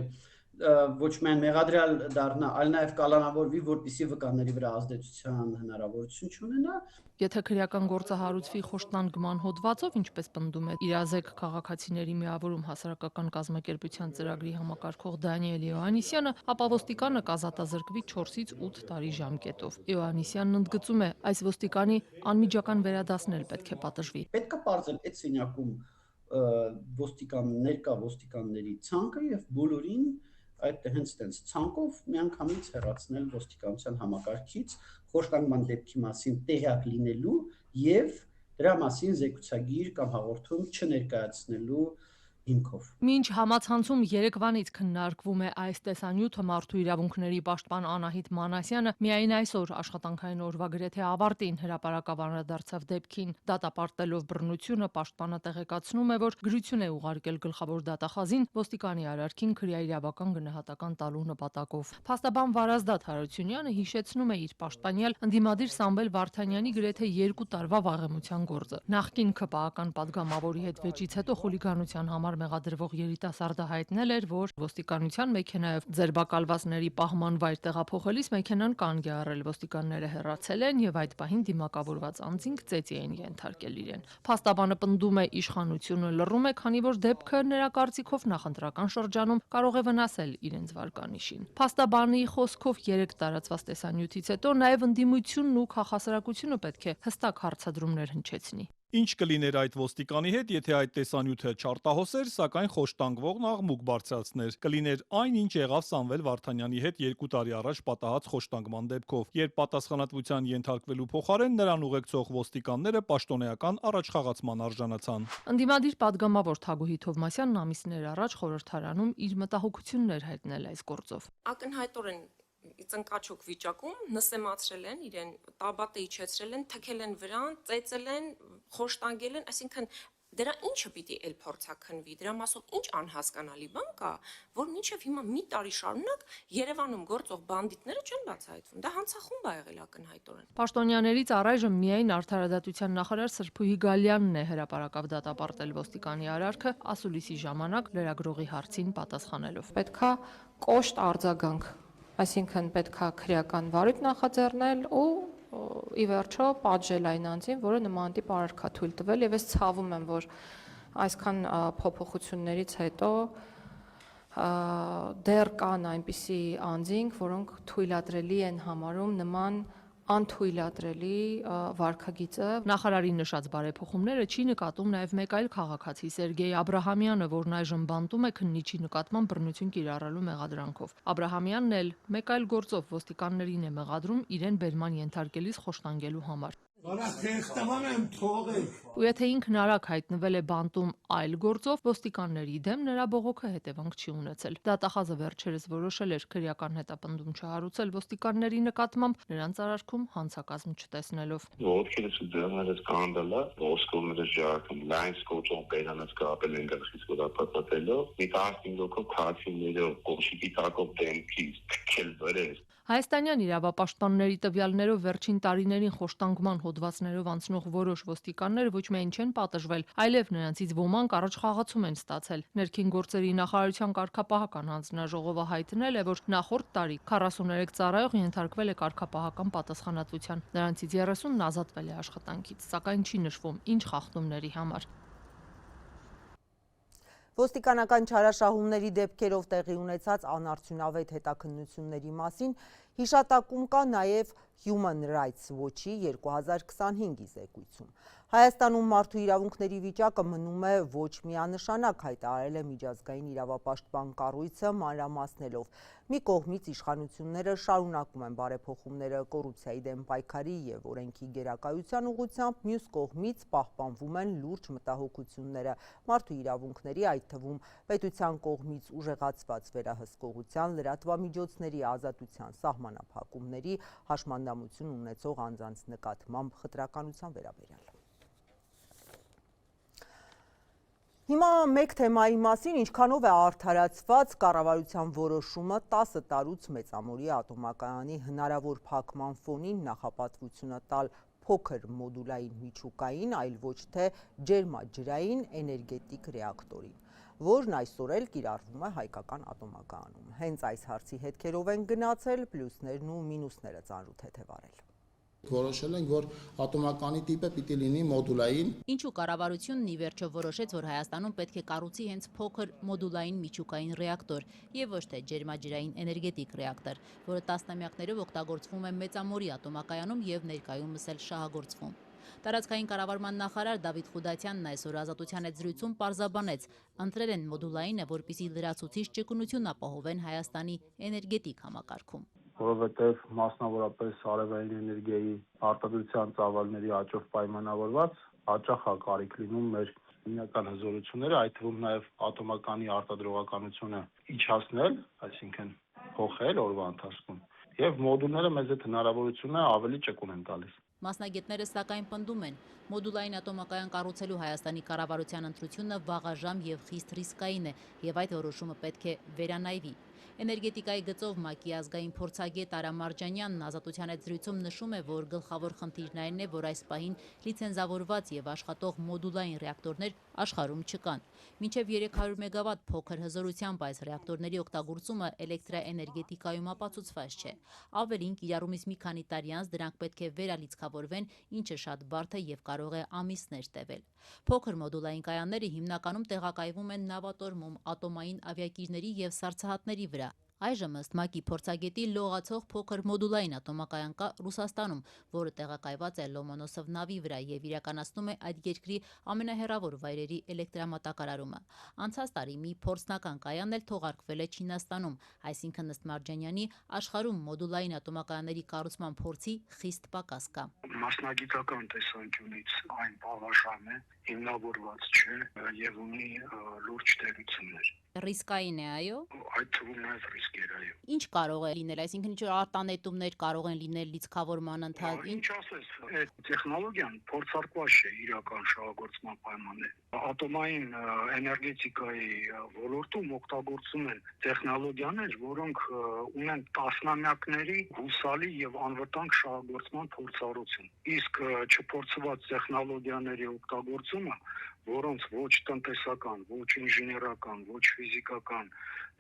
ոչ միայն մեղադրյալ դառնա, այլ նաև կալանավորվի, որպեսզի վկաների վրա ազդեցության հնարավորություն չունենա։ Եթե քրեական գործը հարուցվի խոշտանգման հոդվածով, ինչպես պնդում է իրազեկ քաղաքացիների միավորում հասարակական կազմակերպության ծրագրի համակարգող Դանիել Իոաննիսյանը, ապա ոստիկանը կազատազրկվի 4-ից 8 տարի ժամկետով։ Իոաննիսյանն ընդգծում է, այս ոստիկանի անմիջական վերադասնել պետք է պատժվի։ Պետք է պարզել այդ սենյակում ներկա ոստիկանների ցանկը եւ բոլորին այդ հենց տենց ցանկով միանգամից հեռացնել ոստիկանության համակարգից խոշտանգման դեպքի մասին տեղյակ լինելու եւ դրա մասին զեկուցագիր կամ հաղորդում չներկայացնելու հիմքով։ Մինչ համացանցում երեկվանից քննարկվում է այս տեսանյութը, մարդու իրավունքների պաշտպան Անահիտ Մանասյանը միայն այսօր աշխատանքային օրվա գրեթե ավարտին հրապարակավ անդրադարձավ դեպքին։ Դատապարտելով բռնությունը, պաշտպանը տեղեկացնում է, որ գրություն է ուղարկել գլխավոր դատախազին ոստիկանի արարքին քրեաիրավական գնահատական տալու նպատակով։ Փաստաբան Վարազդատ Հարությունյանը հիշեցնում է իր պաշտպանյալ ընդդիմադիր Սամվել Վարդանյանի գրեթե 2 տարվա վաղեմության գործը։ Նախկին ԿՊԱ-ական падգամավորի հետ վեճից հետո խուլիգանության համար մեղադրվող երիտասարդը հայտնել էր, որ ոստիկանության մեքենայով ձերբակալվածների պահման վայր տեղափոխելիս մեքենան կանգ է առել, ոստիկանները հեռացել են եւ այդ պահին դիմակավորված անձինք ծեծի էին ենթարկել իրեն։ Փաստաբանը պնդում է իշխանությունը լռում է, քանի որ դեպքը նրա կարծիքով նախընտրական շրջանում կարող է վնասել իրենց վարկանիշին։ Փաստաբանի խոսքով 3 տարածված տեսանյութից հետո նաեւ ընդդիմությունն ու քաղաքասարակությունը պետք է հստակ հարցադրումներ հնչեցնի։ Ինչ կլիներ այդ ոստիկանի հետ, եթե այդ տեսանյութը չարտահոսեր, սակայն խոշտանգվողն աղմուկ բարձրացներ։ Կլիներ այն, ինչ եղավ Սամվել Վարդանյանի հետ 2 տարի առաջ պատահած խոշտանգման դեպքով, երբ պատասխանատվության ենթարկվելու փոխարեն նրան ուղեկցող ոստիկանները պաշտոնեական առաջխաղացման արժանացան։ Ընդդիմադիր падգամավոր Թագուհի Թովմասյանն ամիսներ առաջ խորհրդարանում իր մտահոգություններ հայտնել այս գործով։ Ակնհայտորեն ծնկաչոք վիճակում նսեմացրել են իրեն, տաբատը իջեցրել են, թքել են վրան, ծեծել են, խոշտանգել են, այսինքն դրա ինչը պիտի էլ փորձակնվի, դրա մասով ինչ անհասկանալի բան կա, որ մինչև հիմա մի տարի շարունակ Երևանում գործող բանդիտները չեն բացահայտվում, դա հանցախումբ ա եղել ակնհայտորեն։ Պաշտոնյաներից առայժմ միայն Արդարադատության նախարար Սրփուհի Գալյանն է հրապարակավ դատապարտել ոստիկանի արարքը, ասուլիսի ժամանակ լրագրողի հարցին պատասխանելով։ Պետքա կոշտ արձագանք, այսինքն պետքա քրեական վարույթ նախաձեռնել ու ի վերջո պատժել այն անձին, որը նման տիպ արարք է թույլ տվել, եւ ես ցավում եմ, որ այսքան փոփոխություններից հետո դեռ կան այնպիսի անձինք, որոնք թույլատրելի են համարում նման անթույլատրելի վարքագիծը։ Նախարարի նշած բարեփոխումները չի նկատում նաև մեկ այլ քաղաքացի Սերգեյ Աբրահամյանը, որն այժմ բանտում է քննիչի նկատմամբ բռնություն կիրառելու մեղադրանքով։ Աբրահամյանն էլ մեկ այլ գործով ոստիկաններին է մեղադրում իրեն բերման ենթարկելիս խոշտանգելու համար։ Ու եթե ինքն արագ հայտնվել է բանտում այլ գործով, ոստիկանների դեմ նրա բողոքը հետևանք չի ունեցել։ Դատախազը վերջերս որոշել էր քրեական հետապնդում չհարուցել ոստիկանների նկատմամբ, նրանց արարքում հանցակազմ չտեսնելով։ Ովքեր դրանից կանդալա, ոսկորները ժակն լայնս կոչոն բերանից կապել են գլխից վրապատելով, մի 15 հոգով քաղաքիները կոշիկի տակով դեմքից քել վրես։ Հայաստանյան իրավապաշտպանների տվյալներով վերջին տարիներին խոշտանգման հոդվածներով անցնող որոշ ոստիկաններ ոչ միայն չեն պատժվել, այլև նրանցից ոմանք առաջխաղացում են ստացել։ Ներքին գործերի նախարարության կարգապահական հանձնաժողովը հայտնել է, որ նախորդ տարի 43 ծառայող ենթարկվել է կարգապահական պատասխանատվության, նրանցից 30-ն ազատվել է աշխատանքից, սակայն չի նշվում ինչ խախտումների համար։ Ոստիկանական չարաշահումների դեպքերով տեղի ունեցած անարդյունավետ հետաքննությունների մասին հիշատակում կա նաև Human Rights Watch-ի 2025-ի զեկույցում։ Հայաստանում մարդու իրավունքների վիճակը մնում է ոչ միանշանակ, հայտարարել է միջազգային իրավապաշտպան կառույցը մանրամասնելով։ Մի կողմից իշխանությունները շարունակում են բարեփոխումները կոռուպցիայի դեմ պայքարի եւ օրենքի գերակայության ուղղությամբ, մյուս կողմից պահպանվում են լուրջ մտահոգությունները մարդու իրավունքների, այդ թվում պետության կողմից ուժեղացված վերահսկողության, լրատվամիջոցների ազատության, սահմանափակումների, հաշմանդամություն ունեցող անձանց նկատմամբ խտրականության վերաբերյալ։ Հիմա մեկ թեմայի մասին, ինչքանով է արդարացված կառավարության որոշումը 10 տարուց Մեծամորի ատոմակայանի հնարավոր փակման ֆոնին նախապատվությունը տալ փոքր մոդուլային միջուկային, այլ ոչ թե ջերմաջրային էներգետիկ ռեակտորին, որն այսօր էլ կիրառվում է հայկական ատոմակայանում։ Հենց այս հարցի հետքերով են գնացել, պլյուսներն ու մինուսները ծանրութեթ է վարել։ Որոշել ենք, որ ատոմականի տիպը պիտի լինի մոդուլային։ Ինչու կառավարությունն ի վերջո որոշեց, որ Հայաստանում պետք է կառուցի հենց փոքր մոդուլային միջուկային ռեակտոր եւ ոչ թե ջերմաջրային էներգետիկ ռեակտոր, որը տասնամյակներով օգտագործվում է Մեծամորի ատոմակայանում եւ ներկայումս էլ շահագործվում։ Տարածքային կառավարման նախարար Դավիթ Խուդատյանն այսօր Ազատության հետ զրույցում պարզաբանեց, ընտրել են մոդուլայինը, որպեսզի լրացուցիչ ճկունություն ապահովեն Հայաստանի էներգետիկ համակարգում։ որովհետև մասնավորապես արևային էներգիայի արտադրության ծավալների աճով պայմանավորված հաճախ է կարիք լինում մեր հիմնական հզորությունները, այդ թվում նաև ատոմականի արտադրողականությունը իջացնել, այսինքն փոխել օրվա ընթացքում, եւ մոդուլները մեզ այդ հնարավորությունը ավելի ճկուն են տալիս։ Մասնագետները սակայն պնդում են, մոդուլային ատոմակայան կառուցելու Հայաստանի կառավարության ընտրությունը վաղաժամ եւ խիստ ռիսկային է, եւ այդ որոշումը պետք է վերանայվի։ Էներգետիկայի գծով ՄԱԿ-ի ազգային փորձագետ Արա Մարջանյանն Ազատության հետ զրույցում նշում է, որ գլխավոր խնդիրն այն է, որ այս պահին լիցենզավորված եւ աշխատող մոդուլային ռեակտորներ աշխարհում չկան։ Մինչև 300 մեգավատ փոքր հզորությամբ այս ռեակտորների օգտագործումը էլեկտրաէներգետիկայում ապացուցված չէ։ Ավելին, կիրառումից մի քանի տարի անց դրանք պետք է վերալիցքավորվեն, ինչը շատ բարդ է եւ կարող է ամիսներ տևել։ Փոքր մոդուլային կայանները հիմնականում տեղակայվում են նավատորմում, ատոմային ավիակիրների եւ սառցահատների վրա։ Այժմ ըստ ՄԱԿ-ի փորձագետի լողացող փոքր մոդուլային ատոմակայան կա Ռուսաստանում, որը տեղակայված է Լոմոնոսով նավի վրա եւ իրականացնում է այդ երկրի ամենահեռավոր վայրերի էլեկտրամատակարարումը։ Անցած տարի մի փորձնական կայան էլ թողարկվել է Չինաստանում, այսինքն ըստ Մարջանյանի աշխարհում մոդուլային ատոմակայանների կառուցման փորձի խիստ պակաս կա։ Մասնագիտական տեսանկյունից այն բավարար է, հիմնավորված չէ եւ ունի լուրջ թերություններ։ Ռիսկային է, այո։ Այդ թվում նաև ռիսկեր, այո։ Ինչ կարող է լինել, այսինքն ինչ արտանետումներ կարող են լինել լիցքավորման ընթացքում։ Ինչ ասես, այդ տեխնոլոգիան փորձարկված չէ իրական շահագործման պայմաններում։ Ատոմային էներգետիկայի ոլորտում օգտագործում են տեխնոլոգիաներ, որոնք ունեն տասնամյակների հուսալի եւ անվտանգ շահագործման փորձառություն։ Իսկ չփորձված տեխնոլոգիաների օգտագործումը, որոնց ոչ տնտեսական, ոչ ինժեներական, ոչ ֆիզիկական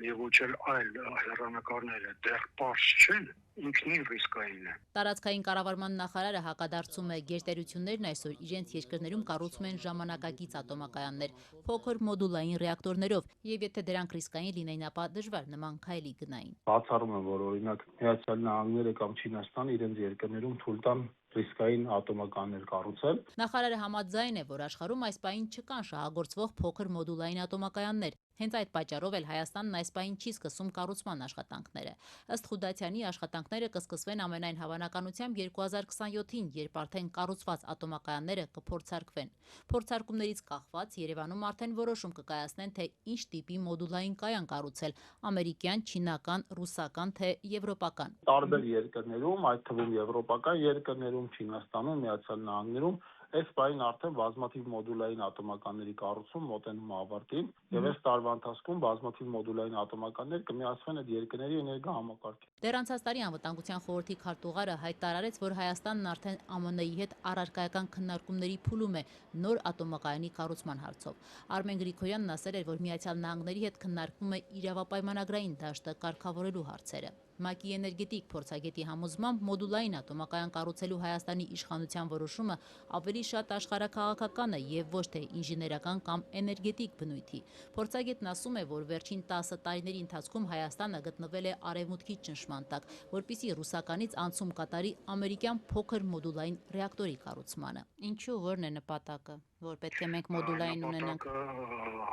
եւ ոչ այլ հեռանկարները դեռ պարզ չեն, ինքնին ռիսկային է։ Տարածքային կառավարման նախարարը հակադարձում է գերտերություններն այսօր իրենց երկրներում կառուցում են ժամանակակից ատոմակայաններ, փոքր մոդուլային ռեակտորներով, եւ եթե դրանք ռիսկային լինեին, ապա դժվար նման քայլի գնային։ Բացառում եմ, որ օրինակ Միացյալ Նահանգները կամ Չինաստանը իրենց երկրներում թույլ տան ռիսկային ատոմականներ կառուցել։ Նախարարը համաձայն է, որ աշխարհում այս պահին չկան շահագործվող փոքր մոդուլային ատոմակայաններ։ Հենց այդ պատճառով էլ Հայաստանն այս պահին չի սկսում կառուցման աշխատանքները։ Ըստ Խուդատյանի աշխատանքները կսկսվեն ամենայն հավանականությամբ 2027-ին, երբ արդեն կառուցված ատոմակայանները կփորձարկվեն։ Փորձարկումներից կախված Երևանում արդեն որոշում կկայացնեն, թե ինչ տիպի մոդուլային կայան կառուցել՝ ամերիկյան, չինական, ռուսական, թե եվրոպական։ Տարբեր երկրներում, այդ թվում եվրոպական երկրներում, Չինաստանում, Միացյալ Նահանգներում այս պահին արդեն բազմաթիվ մոդուլային ատոմականների կառուցում մոտենում ավարտին, եւ այս տարվա ընթացքում բազմաթիվ մոդուլային ատոմականներ կմիացվեն այդ երկրների էներգահամակարգին։ Դեռ անցած տարի Անվտանգության խորհրդի քարտուղարը հայտարարեց, որ Հայաստանն արդեն ԱՄՆ-ի հետ առարկայական քննարկումների փուլում է նոր ատոմակայանի կառուցման հարցով։ Արմեն Գրիգորյանն ասել էր, որ Միացյալ Նահանգների հետ քննարկվում է իրավապայմանագրային դաշտը կարգավորելու հարցերը։ ՄԱԿ-ի էներգետիկ փորձագետի համոզմամբ մոդուլային ատոմակայան կառուցելու Հայաստանի իշխանության որոշումը ավելի շատ աշխարհաքաղաքական է եւ ոչ թե ինժեներական կամ էներգետիկ բնույթի։ Փորձագետն ասում է, որ վերջին 10 տարիների ընթացքում Հայաստանը գտնվել է արևմուտքի ճնշման տակ, որպիսի ռուսականից անցում կատարի ամերիկյան փոքր մոդուլային ռեակտորի կառուցմանը։ Ինչու, որն է նպատակը, որ պետք է մենք մոդուլային ունենանք։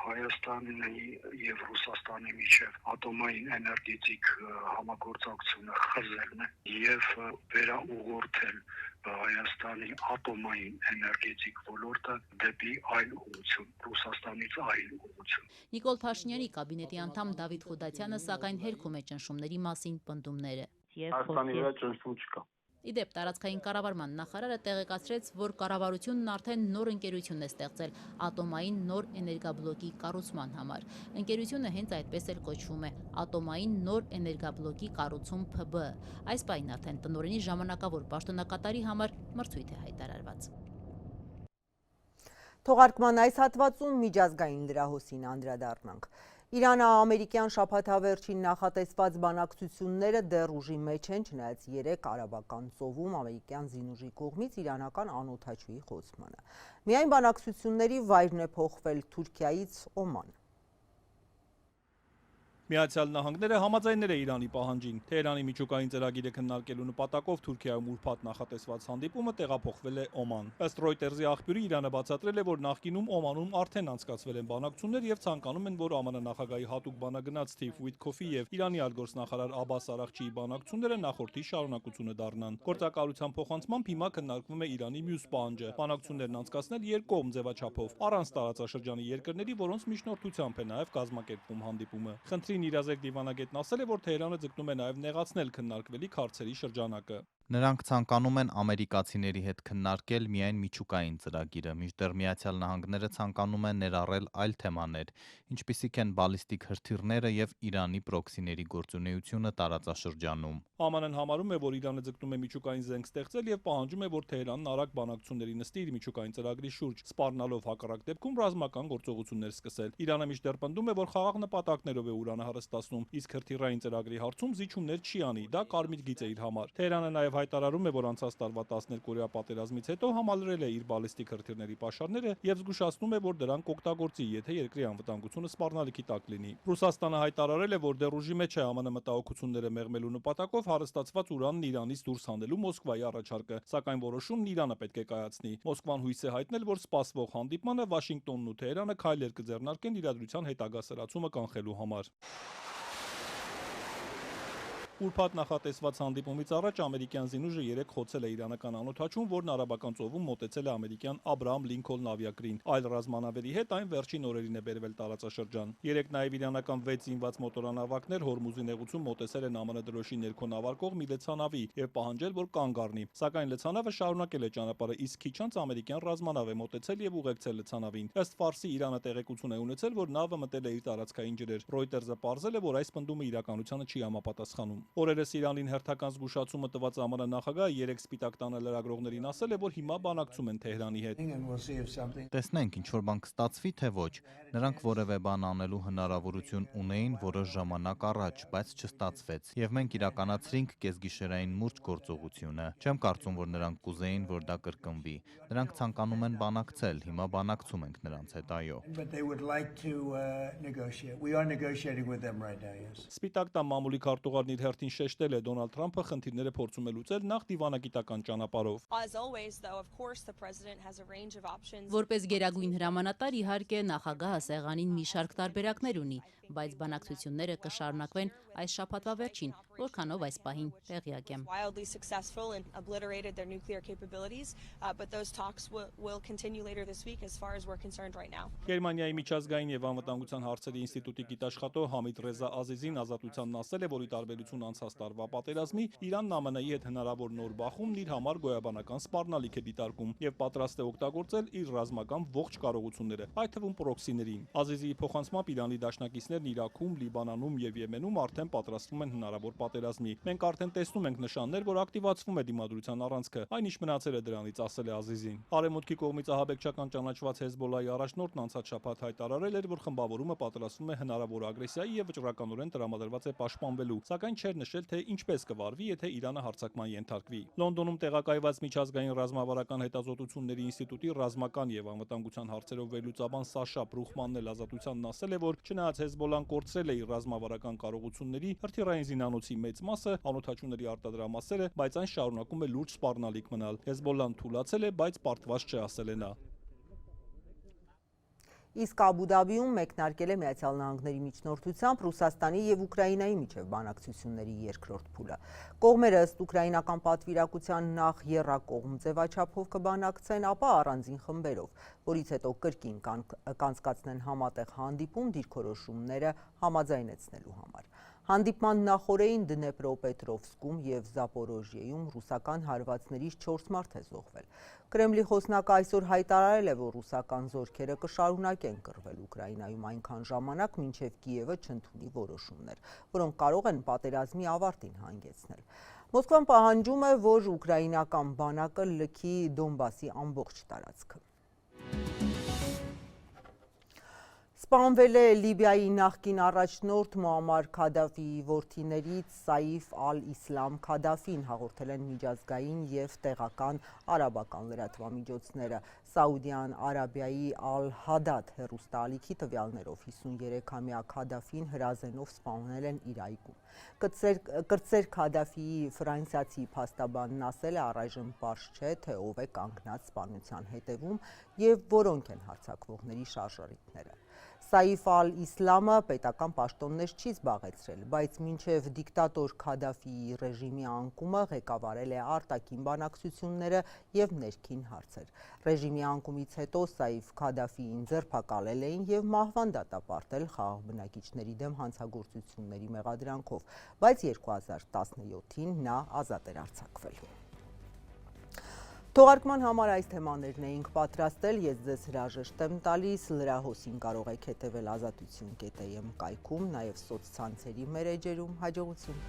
Հայաստանի եւ Ռուսաստանի միջև ատոմային էներգետիկ համագործակցությունը խզելն է եւ վերաուղղորդել Հայաստանի ատոմային էներգետիկ ոլորտը դեպի այլ ուղղություն, Ռուսաստանից այլ ուղղություն։ Նիկոլ Փաշինյանի կաբինետի անդամ Դավիթ Խուդատյանը սակայն հերքում է ճնշումների մասին պնդումները։ Հայաստանի վրա ճնշում չկա։ Իդեպ տարածքային կառավարման նախարարը տեղեկացրեց, որ կառավարությունն արդեն նոր ընկերություն է ստեղծել ատոմային նոր էներգաբլոկի կառուցման համար։ Ընկերությունը հենց այդպես էլ կոչվում է Ատոմային նոր էներգաբլոկի կառուցում ՓԲ։ Այս պահին արդեն տնօրենի ժամանակավոր պաշտոնակատարի համար մրցույթ է հայտարարված։ Թողարկման այս հատվածում միջազգային լրահոսին անդրադառնանք։ Իրանը ամերիկյան շաբաթավերջին նախատեսված բանակցությունները դեռ ուժի մեջ են, չնայած 3 արաբական ծովում ամերիկյան զինուժի կողմից իրանական անօդաչուի խոցմանը։ Միայն բանակցությունների վայրն է փոխվել Թուրքիայից Օման։ Միացյալ Նահանգները համաձայնել է Իրանի պահանջին։ Թեհրանի միջուկային ծրագիրը քննարկելու նպատակով Թուրքիայում ուրբաթ նախատեսված հանդիպումը տեղափոխվել է Օման։ Ըստ Reuters-ի աղբյուրի Իրանը բացատրել է, որ նախկինում Օմանում արդեն անցկացվել են բանակցություններ եւ ցանկանում են, որ ԱՄՆ նախագահի հատուկ բանագնաց Սթիվ Ուիթքոֆի եւ Իրանի արտգործնախարար Աբբաս Արաղչիի բանակցությունները նախորդի շարունակությունը դառնան։ Գործակալության փոխանցմամբ հիմա քննարկվում է Իրանի մյուս պահանջը՝ բանակցություններն անցկացնել երկկողմ ձևաչափով, առանց տարածաշրջանի երկրների, որոնց միջնորդությամբ է նաեւ կազմակերպվում հանդիպումը։ Խնդրին իրազեկ դիվանագետն ասել է, որ Թեհրանը ձգտում է նաեւ նեղացնել քննարկվելիք հարցերի շրջանակը։ Նրանք ցանկանում են ամերիկացիների հետ քննարկել միայն միջուկային ծրագիրը, մինչդեռ Միացյալ Նահանգները ցանկանում են ներառել այլ թեմաներ, ինչպիսիք են բալիստիկ հրթիռները եւ Իրանի պրոքսիների գործունեությունը տարածաշրջանում։ ԱՄՆ-ն համարում է, որ Իրանը ձգտում է միջուկային զենք ստեղծել եւ պահանջում է, որ Թեհրանն արագ բանակցությունների նստի իր միջուկային ծրագրի շուրջ, սպառնալով հակառակ դեպքում ռազմական գործողություններ սկսել։ Իրանը միշտ պնդում է, որ խաղաղ նպատակներով է Իրանը հարստացնում, իսկ հրթիռային ծրագրի հարցում զիջումներ չի անի, դա կարմիր գիծ է իր համար։ Թեհրանը նաեւ հայտարարում է, որ անցած տարվա 12-օրյա պատերազմից հետո համալրել է իր բալիստիկ հրթիռների պաշարները եւ զգուշացնում է, որ դրանք կօգտագործի, եթե երկրի անվտանգությունը սպառնալիքի տակ լինի։ Ռուսաստանը հայտարարել է, որ դեռ ուժի մեջ է ԱՄՆ մտահոգությունները մեղմելու նպատակով հարստացված ուրանն Իրանից դուրս հանելու Մոսկվայի առաջարկը, սակայն որոշումն Իրանը պետք է կայացնի։ Մոսկվան հույս է հայտնել, որ սպասվող հանդիպմանը Վաշինգտոնն ու Թեհրանը քայլեր կձեռնարկեն իրադրության հետագա սրացումը կանխելու համար։ Ուրբաթ նախատեսված հանդիպումից առաջ ամերիկյան զինուժը 3 խոցել է իրանական անօդաչուն, որն արաբական ծովում մոտեցել է ամերիկյան Աբրահամ Լինքոլն ավիակրին։ Այլ ռազմանավերի հետ այն վերջին օրերին է բերվել տարածաշրջան։ 3 նաև իրանական 6 զինված մոտորանավակներ Հորմուզի նեղուցում մոտեցել են ԱՄՆ դրոշի ներքո նավարկող մի լցանավի եւ պահանջել, որ կանգ առնի։ Սակայն լցանավը շարունակել է ճանապարհը, իսկ քիչ անց ամերիկյան ռազմանավ է մոտեցել եւ ուղեկցել լցանավին։ Ըստ Ֆարսի, Իրանը տեղեկություն է ունեցել, որ նավը մտել է իր տարածքային ջրեր։ Reuters-ը պարզել է, որ այս պնդումը իրականությանը չի համապատասխանում։ Օրերս Իրանին հերթական զգուշացումը տված ԱՄՆ նախագահը 3 սպիտակ տանը լրագրողներին ասել է, որ հիմա բանակցում են Թեհրանի հետ։ Տեսնենք, ինչ որ բան կստացվի, թե ոչ։ Նրանք որևէ բան անելու հնարավորություն ունեին որոշ ժամանակ առաջ, բայց չստացվեց։ Եվ մենք իրականացրինք կեսգիշերային մուրճ գործողությունը։ Չեմ կարծում, որ նրանք կուզեին, որ դա կրկնվի։ Նրանք ցանկանում են բանակցել, հիմա բանակցում ենք նրանց հետ, այո։ Սպիտակ տան մամուլի քարտուղարն իր հերթին շեշտել է, Դոնալդ Թրամփը խնդիրները փորձում է լուծել նախ դիվանագիտական ճանապարհով։ Որպես գերագույն հրամանատար, իհարկե, նախագահը սեղանին մի շարք տարբերակներ ունի, բայց բանակցությունները կշարունակվեն այս շաբաթվա վերջին, որքանով այս պահին տեղյակ եմ։ Գերմանիայի միջազգային եւ անվտանգության հարցերի ինստիտուտի գիտաշխատող Համիդ Ռեզա Ազիզին Ազատությանն ասել է, որ ի տարբերություն անցած տարվա պատերազմի, Իրանն ԱՄՆ-ի հետ հնարավոր նոր բախումն իր համար գոյաբանական սպառնալիք է դիտարկում եւ պատրաստ է օգտագործել իր ռազմական ողջ կարողությունները, այդ թվում պրոքսիներին։ Ազիզիի փոխանցմամբ Իրանի դաշնակիցներն Իրաքում, Լիբանանում եւ Եմենում արդեն պատրաստվում են հնարավոր պատերազմի։ Մենք արդեն տեսնում ենք նշաններ, որ ակտիվացվում է դիմադրության առանցքը, այն ինչ մնացել է դրանից, ասել է Ազիզին։ Արևմուտքի կողմից ահաբեկչական ճանաչված Հեզբոլլահի առաջնորդն անցած շաբաթ հայտարարել էր, որ խմբավորումը պատրաստվում է հնարավոր ագրեսիայի եւ վճռականորեն տրամադրված է պաշտպանվելու, սակայն չէր նշել, թե ինչպես կվարվի, եթե Իրանը հարձակման ենթարկվի։ Լոնդոնում տեղակայված միջազգային ռազմավարական հետազոտությունների ինստիտուտի ռազմական եւ անվտանգության հարցերով վերլուծաբան Սաշա Բրուխմանն էլ Ազատությանն ասել է, որ չնայած Հեզբոլլան կորցրել է իր ռազմավարական կարողությունների, հրթիռային զինանոցի մեծ մասը, անօդաչուների արտադրամասերը, բայց այն շարունակում է լուրջ սպառնալիք մնալ։ Հեզբոլլան թուլացել է, բայց պարտված չէ, ասել է նա։ Իսկ Աբու Դաբիում մեկնարկել է Միացյալ Նահանգների միջնորդությամբ Ռուսաստանի եւ Ուկրաինայի միջև բանակցությունների երկրորդ փուլը։ Կողմերը ըստ ուկրաինական պատվիրակության նախ եռակողմ ձևաչափով կբանակցեն, ապա առանձին խմբերով, որից հետո կրկին կանցկացնեն համատեղ հանդիպում դիրքորոշումները համաձայնեցնելու համար։ Հանդիպման նախօրեին Դնեպրոպետրովսկում եւ Զապորոժիեում ռուսական հարվածներից 4 մարդ է զոհվել։ Կրեմլի խոսնակը այսօր հայտարարել է, որ ռուսական զորքերը կշարունակեն կռվել Ուկրաինայում այնքան ժամանակ, մինչև Կիևը չընդունի որոշումներ, որոնք կարող են պատերազմի ավարտին հանգեցնել։ Մոսկվան պահանջում է, որ ուկրաինական բանակը լքի Դոնբասի ամբողջ տարածքը։ Սպանվել է Լիբիայի նախկին առաջնորդ Մուամար Քադաֆիի որդիներից Սաիֆ ալ-Իսլամ Քադաֆին, հաղորդել են միջազգային և տեղական արաբական լրատվամիջոցները։ Սաուդյան Արաբիայի Ալ-Հադադ հեռուստաալիքի տվյալներով 53-ամյա Քադաֆին հրազենով սպանել են իր այգում։ Կրտսեր Քադաֆիի ֆրանսիացի փաստաբանն ասել է, առայժմ պարզ չէ, թե ով է կանգնած սպանության հետևում և որոնք են հարձակվողների շարժառիթները։ Սաիֆ ալ-Իսլամը պետական պաշտոններ չի զբաղեցրել, բայց մինչև դիկտատոր Քադաֆիի ռեժիմի անկումը ղեկավարել է արտաքին բանակցությունները և ներքին հարցեր։ Ռեժիմի անկումից հետո Սաիֆ Քադաֆիին ձերբակալել էին և մահվան դատապարտել խաղաղ բնակիչների դեմ հանցագործությունների մեղադրանքով, բայց 2017-ին նա ազատ էր արձակվել։ Թողարկման համար այս թեմաներն էինք պատրաստել, ես ձեզ հրաժեշտ եմ տալիս, լրահոսին կարող եք հետևել ազատություն.am կայքում, նաև սոցցանցերի մեր էջերում, հաջողություն։